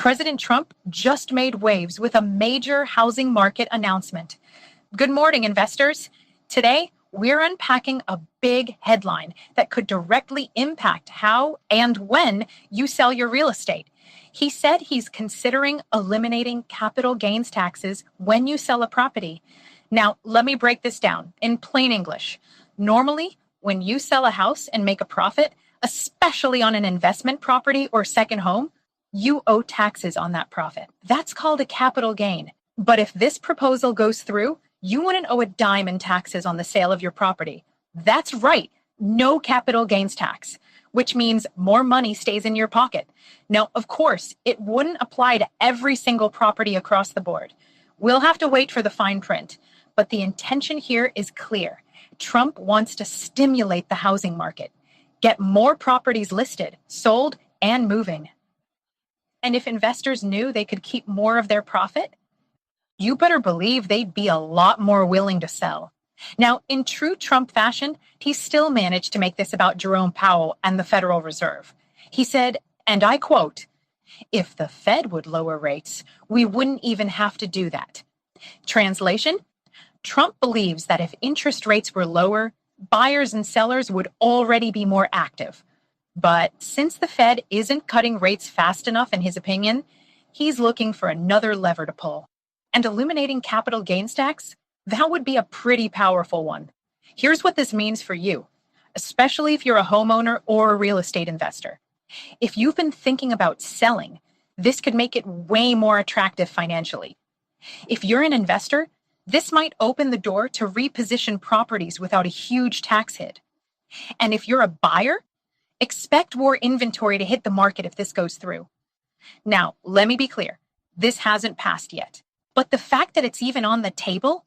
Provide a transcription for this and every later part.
President Trump just made waves with a major housing market announcement. Good morning, investors. Today, we're unpacking a big headline that could directly impact how and when you sell your real estate. He said he's considering eliminating capital gains taxes when you sell a property. Now, let me break this down in plain English. Normally, when you sell a house and make a profit, especially on an investment property or second home, you owe taxes on that profit. That's called a capital gain. But if this proposal goes through, you wouldn't owe a dime in taxes on the sale of your property. That's right, no capital gains tax, which means more money stays in your pocket. Now, of course, it wouldn't apply to every single property across the board. We'll have to wait for the fine print, but the intention here is clear. Trump wants to stimulate the housing market, get more properties listed, sold, and moving. And if investors knew they could keep more of their profit, you better believe they'd be a lot more willing to sell. Now, in true Trump fashion, he still managed to make this about Jerome Powell and the Federal Reserve. He said, and I quote, "If the Fed would lower rates, we wouldn't even have to do that." Translation, Trump believes that if interest rates were lower, buyers and sellers would already be more active. But since the Fed isn't cutting rates fast enough, in his opinion, he's looking for another lever to pull. And eliminating capital gains tax, that would be a pretty powerful one. Here's what this means for you, especially if you're a homeowner or a real estate investor. If you've been thinking about selling, this could make it way more attractive financially. If you're an investor, this might open the door to reposition properties without a huge tax hit. And if you're a buyer, expect more inventory to hit the market if this goes through. Now, let me be clear. This hasn't passed yet. But the fact that it's even on the table,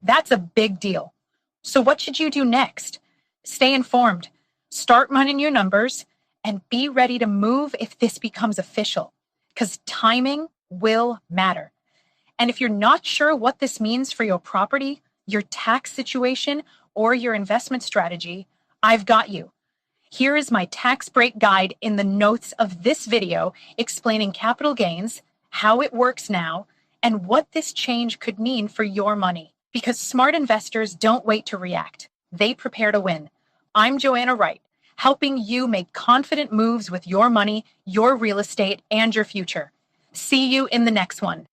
that's a big deal. So what should you do next? Stay informed, start running your numbers, and be ready to move if this becomes official, because timing will matter. And if you're not sure what this means for your property, your tax situation, or your investment strategy, I've got you. Here is my tax break guide in the notes of this video explaining capital gains, how it works now, and what this change could mean for your money. Because smart investors don't wait to react. They prepare to win. I'm Joanna Wright, helping you make confident moves with your money, your real estate, and your future. See you in the next one.